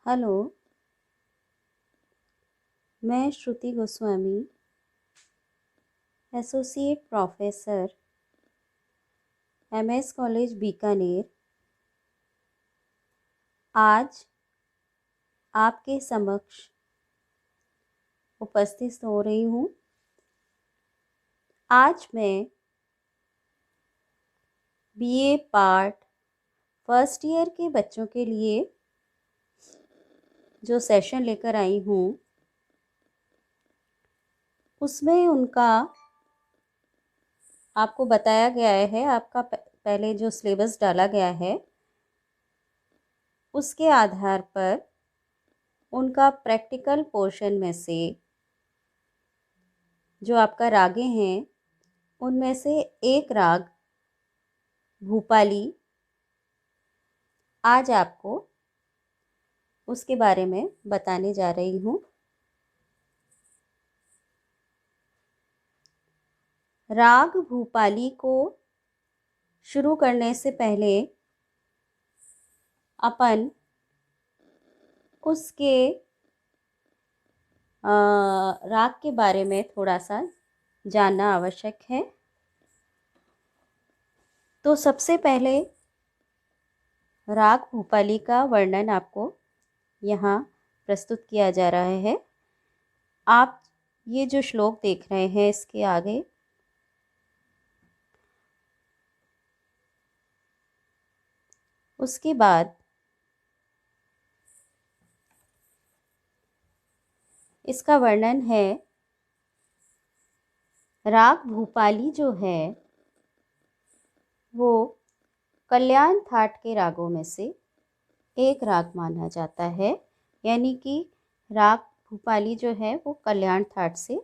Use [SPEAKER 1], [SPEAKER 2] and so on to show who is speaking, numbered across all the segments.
[SPEAKER 1] Hello, मैं Shruti Goswami, associate professor, MS college Bikaner, आज आपके समक्ष उपस्थित हो रही हूँ। आज मैं बीए पार्ट फर्स्ट ईयर के बच्चों के लिए जो सेशन लेकर आई हूँ, उसमें उनका आपको बताया गया है, आपका पहले जो सिलेबस डाला गया है उसके आधार पर उनका प्रैक्टिकल पोर्शन में से जो आपका रागे हैं उनमें से एक राग भूपाली आज आपको उसके बारे में बताने जा रही हूँ। राग भूपाली को शुरू करने से पहले अपन उसके राग के बारे में थोड़ा सा जानना आवश्यक है। तो सबसे पहले राग भूपाली का वर्णन आपको यहाँ प्रस्तुत किया जा रहा है। आप ये जो श्लोक देख रहे हैं इसके आगे उसके बाद इसका वर्णन है। राग भूपाली जो है वो कल्याण थाट के रागों में से एक राग माना जाता है, यानी कि राग भूपाली जो है वो कल्याण थाट से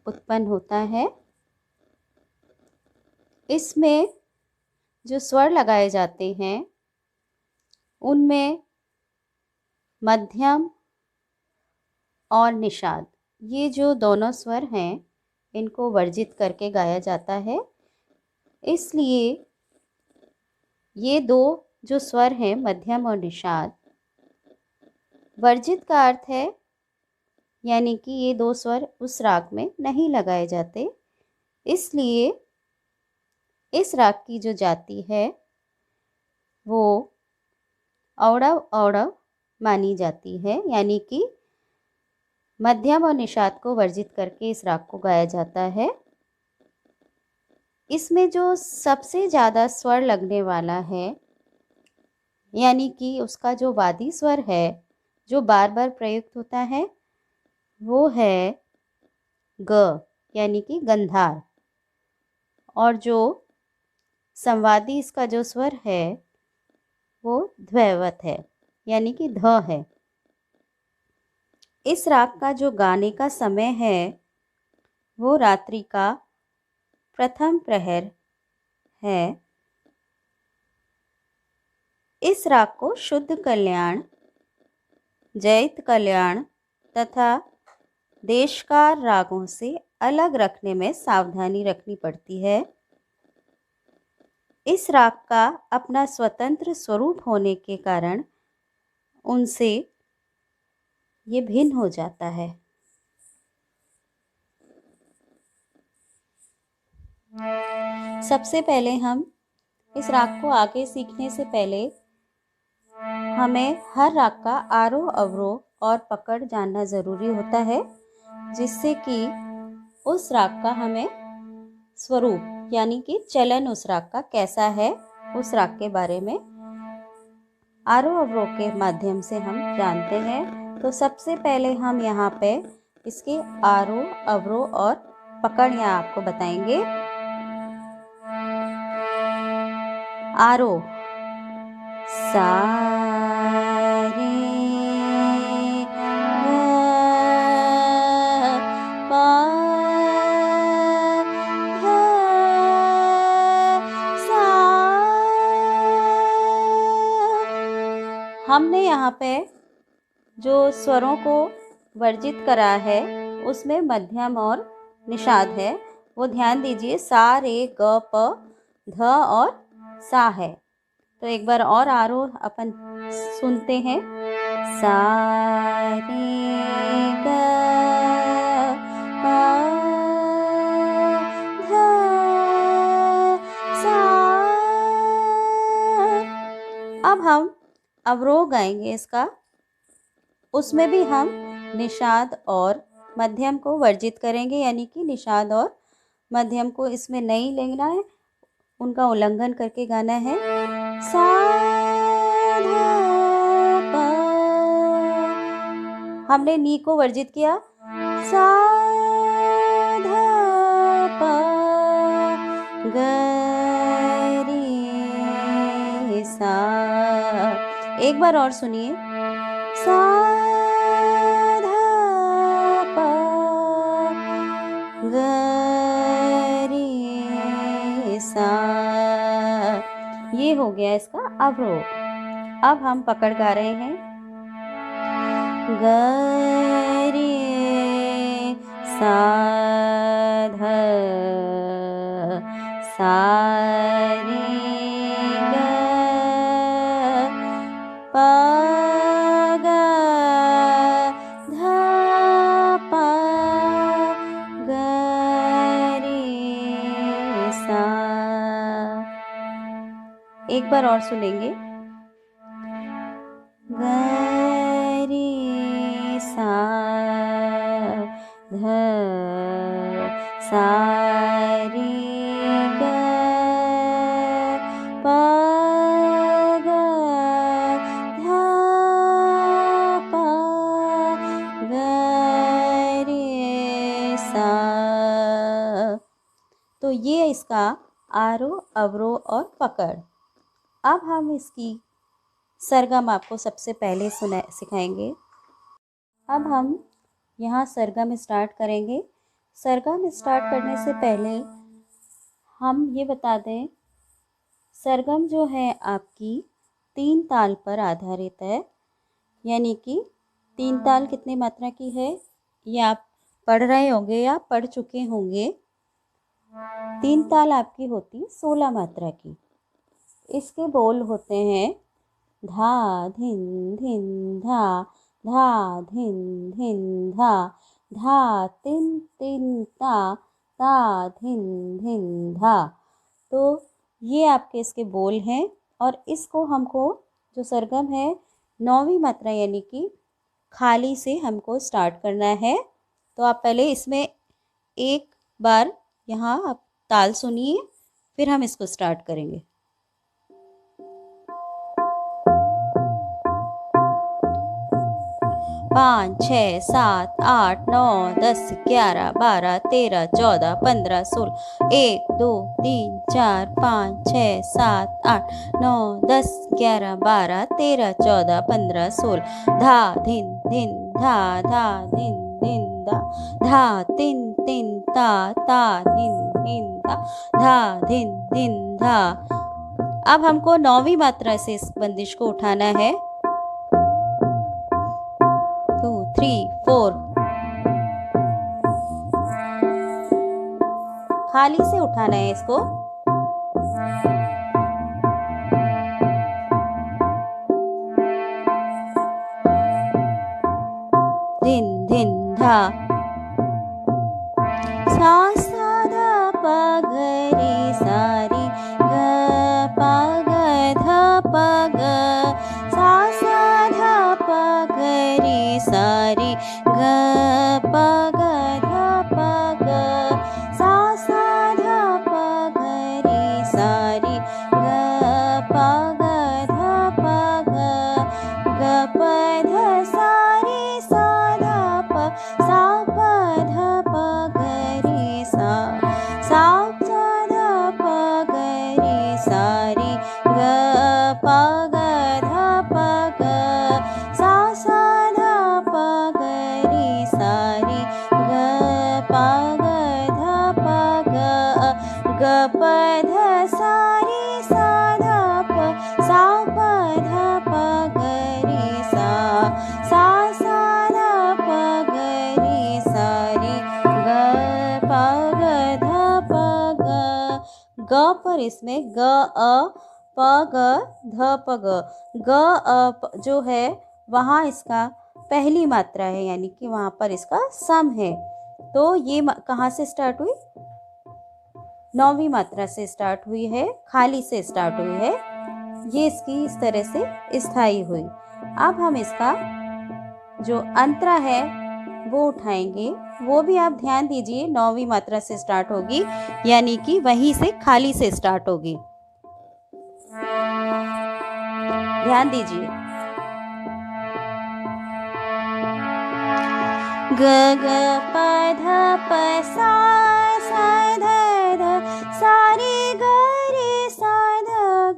[SPEAKER 1] उत्पन्न होता है। इसमें जो स्वर लगाए जाते हैं उनमें मध्यम और निषाद, ये जो दोनों स्वर हैं इनको वर्जित करके गाया जाता है। इसलिए ये दो जो स्वर हैं मध्यम और निषाद, वर्जित का अर्थ है यानी कि ये दो स्वर उस राग में नहीं लगाए जाते। इसलिए इस राग की जो जाति है वो औड़व औड़व मानी जाती है, यानी कि मध्यम और निषाद को वर्जित करके इस राग को गाया जाता है। इसमें जो सबसे ज़्यादा स्वर लगने वाला है यानी कि उसका जो वादी स्वर है जो बार बार प्रयुक्त होता है वो है ग, यानी कि गंधार, और जो संवादी इसका जो स्वर है वो द्वैवत है, यानी कि ध है। इस राग का जो गाने का समय है वो रात्रि का प्रथम प्रहर है। इस राग को शुद्ध कल्याण, जैत कल्याण तथा देशकार रागों से अलग रखने में सावधानी रखनी पड़ती है। इस राग का अपना स्वतंत्र स्वरूप होने के कारण उनसे ये भिन्न हो जाता है। सबसे पहले हम इस राग को आगे सीखने से पहले हमें हर राग का आरोह अवरोह और पकड़ जानना ज़रूरी होता है, जिससे कि उस राग का हमें स्वरूप यानी कि चलन उस राग का कैसा है उस राग के बारे में आरोह अवरोह के माध्यम से हम जानते हैं। तो सबसे पहले हम यहाँ पे इसके आरोह अवरोह और पकड़ यहाँ आपको बताएंगे। आरोह सा रे ग पा ध सा। हमने यहाँ पे जो स्वरों को वर्जित करा है उसमें मध्यम और निषाद है, वो ध्यान दीजिए। सा रे ग प ध और सा है। तो एक बार और आरोह अपन सुनते हैं। सा रे ग पा धा सा। अब हम अवरोह गाएंगे इसका। उसमें भी हम निषाद और मध्यम को वर्जित करेंगे, यानी कि निषाद और मध्यम को इसमें नहीं लेना है, उनका उल्लंघन करके गाना है। सा धा पा, हमने नी को वर्जित किया। सा धा पा ग रे सा। एक बार और सुनिए। सा धा पा ग रे सा। ये हो गया इसका अवरोह। अब हम पकड़ गा रहे हैं। ग रे सा ध सा रे ग पा ग धा पा ग रे सा। एक बार और सुनेंगे। ग रे सा ध सा रे ग पा ग धा पा ग रे सा। तो ये इसका आरोह, अवरोह और पकड़। अब हम इसकी सरगम आपको सबसे पहले सिखाएंगे। अब हम यहाँ सरगम स्टार्ट करेंगे। सरगम स्टार्ट करने से पहले हम ये बता दें, सरगम जो है आपकी 3 ताल पर आधारित है, यानी कि 3 ताल कितनी मात्रा की है ये आप पढ़ रहे होंगे या पढ़ चुके होंगे। 3 ताल आपकी होती 16 मात्रा की। इसके बोल होते हैं धा धिन धिन धा, धा धिन धिन धा, धा तिन तिन ता, ता धिन धिन धा। तो ये आपके इसके बोल हैं और इसको हमको जो सरगम है 9वीं मात्रा यानी कि खाली से हमको स्टार्ट करना है। तो आप पहले इसमें एक बार यहाँ आप ताल सुनिए, फिर हम इसको स्टार्ट करेंगे। 5 6 7 8 9 10 11 12 13 14 15 16 1 2 3 4 5 6 7 8 9 10 11 12 13 14 15 16 धा धिन धिन धा, धा धिन धिन धा, धा तिन तिन ता, ता धिन धिन धा, धा धिन धिन धा। अब हमको 9वीं मात्रा से इस बंदिश को उठाना है। 2 3 4 खाली से उठाना है इसको। धिन धिन धा, सा सा धा पा ग रे सा रे ग पा ग धा पा ग, सा सा धा पा ग रे सा रे ग पा ग धा पा ग, सा सा धा पा ग रे सा रे ग पा ग धा पा ग, ग प ध सा रे सा धा प, सा प ध प ग रे सा, सा प ध प ग रे सा रे ग पा ग धा पा ग, सा सा धा पा ग रे सा रे ग पा ग धा पा ग, ग प ध सा रे सा धा प, सा प धा पा ग रे सा, सा सा धा पा ग रे सा रे ग पा ग धा पा ग। ग पर इसमें ग अ प ग ध प ग, ग अ जो है वहाँ इसका पहली मात्रा है, यानी कि वहाँ पर इसका सम है। तो ये कहाँ से स्टार्ट हुई? 9वीं मात्रा से स्टार्ट हुई है, खाली से स्टार्ट हुई है। ये इसकी इस तरह से स्थाई हुई। अब हम इसका जो अंतरा है वो उठाएंगे, वो भी आप ध्यान दीजिए 9वीं मात्रा से स्टार्ट होगी, यानी कि वहीं से खाली से स्टार्ट होगी। ध्यान दीजिए। ग ग प ध प सा सा ध ध सा रे ग रे सा ध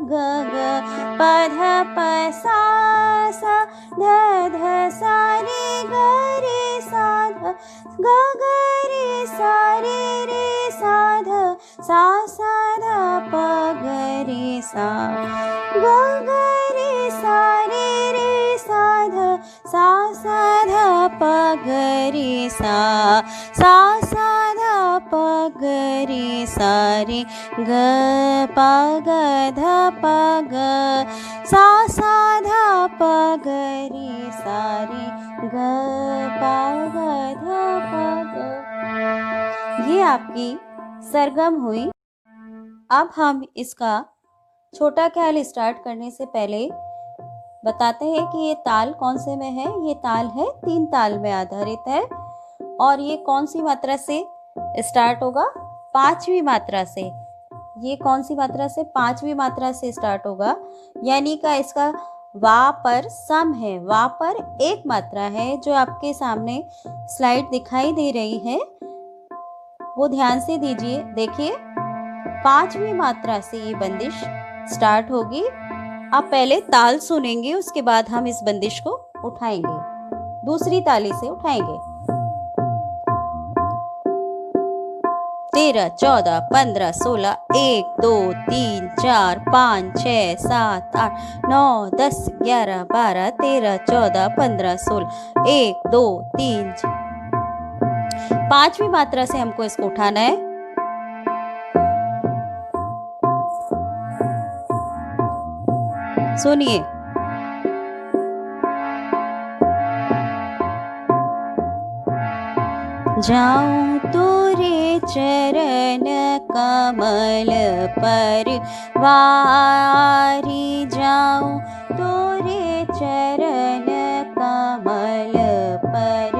[SPEAKER 1] ग ग प ध प सा सा ध ध सा रे ग रे सा ध ग ग रे सा रे सा ध सा सा ध प ग रे सा ग ग रे सा ध सा सा ध प ग रे सा ध प ग रे सा रे ग प ग ध प ग सा ध प ग रे सा रे ग प ग ध प ग। ये आपकी सरगम हुई। अब हम इसका छोटा ख्याल स्टार्ट करने से पहले बताते हैं कि ये ताल कौन से में है। ये ताल है 3 ताल में आधारित है, और ये कौन सी मात्रा से स्टार्ट होगा? 5वीं मात्रा से। ये कौन सी मात्रा से? 5वीं मात्रा से स्टार्ट होगा, यानी का इसका वा पर सम है। वा पर एक मात्रा है जो आपके सामने स्लाइड दिखाई दे रही है, वो ध्यान से दीजिए। देखिए 5वीं मात्रा से ये बंदिश स्टार्ट होगी। आप पहले ताल सुनेंगे, उसके बाद हम इस बंदिश को उठाएंगे, दूसरी ताली से उठाएंगे। 13, 14, 15, 16, 1, 2, 3, 4, 5, 6, 7, 8, 9, 10, 11, 12, 13, 14, 15, 16, 1, 2, 3। 5वीं मात्रा से हमको इसको उठाना है। सुनिए। जाऊं तोरे चरण कमल पर वारी, जाऊं तोरे चरण कमल पर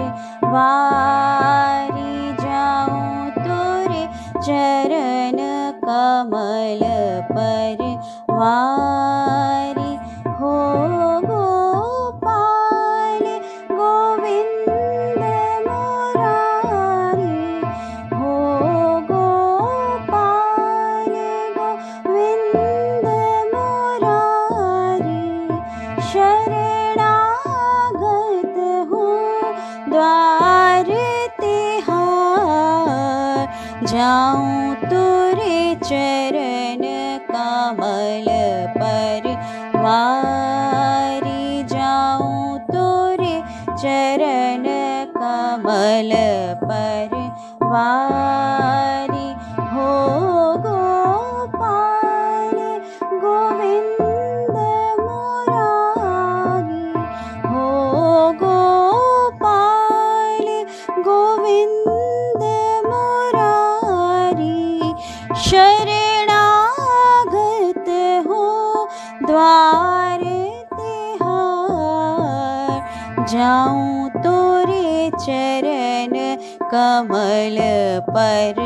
[SPEAKER 1] वारी, जाऊं तोरे चरण कमल पर वारी। हो गोपाल गोविंद मुरारी, हो गोपाल गोविंद मुरारी, शरणागत हूँ द्वार तिहार, जाऊं तोरे चरण कमल पर वारी, जाऊं तोरे चरण कमल पर वारी। हो गोपाल गोविंद मुरारी, हो गोपाल गोविंद मुरारी, शरणागत हो द्वार तिहार, जाऊं तोरे चरण कमल पर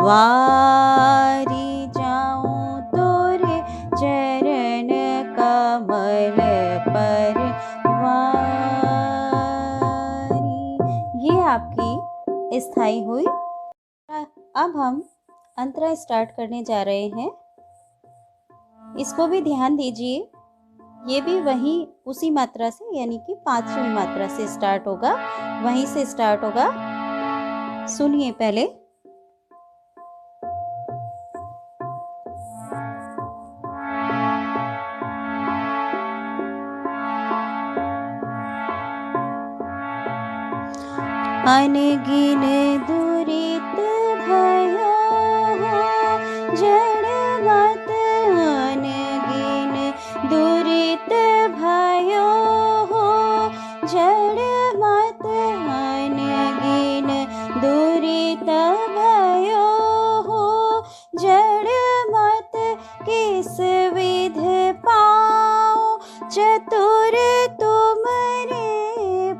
[SPEAKER 1] वारी, जाऊं तोरे चरण कमल पर वारी। ये आपकी स्थाई हुई। अब हम अंतरा स्टार्ट करने जा रहे हैं। इसको भी ध्यान दीजिए। ये भी वहीं उसी मात्रा से, यानी कि 5वीं मात्रा से स्टार्ट होगा, वहीं से स्टार्ट होगा। सुनिए पहले। अनगिन दुरित भयो हो जड़वत, अनगिन दुरित भयो हो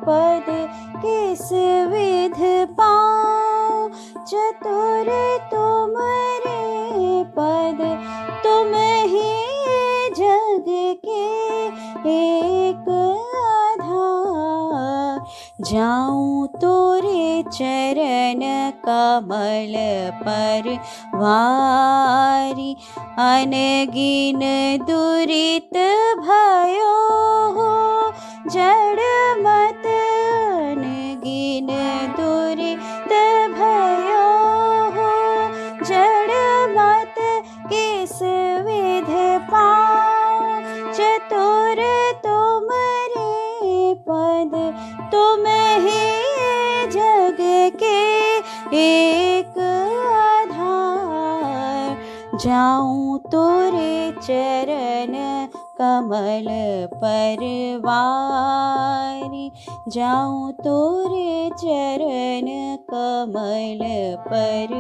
[SPEAKER 1] पद किस विध पाऊं, चतुर तुम रे पद तुम ही जग के एक आधार। जाऊं तोरे चरण कमल पर वारी, अनगिन दुरित भयो हो जड़ मत, अनगिन दुरित भयो हो जड़ मत किस विध पाऊं, चतुर तुम रे पद तुम ही जग के एक आधार। जाऊं तोरे चरण कमल पर वारी, जाऊं तोरे चरण कमल पर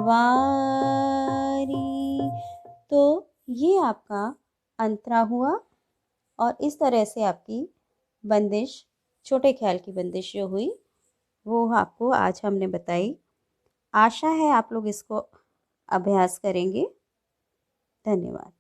[SPEAKER 1] वारी। तो ये आपका अंतरा हुआ और इस तरह से आपकी बंदिश, छोटे ख्याल की बंदिश जो हुई वो आपको आज हमने बताई। आशा है आप लोग इसको अभ्यास करेंगे। धन्यवाद।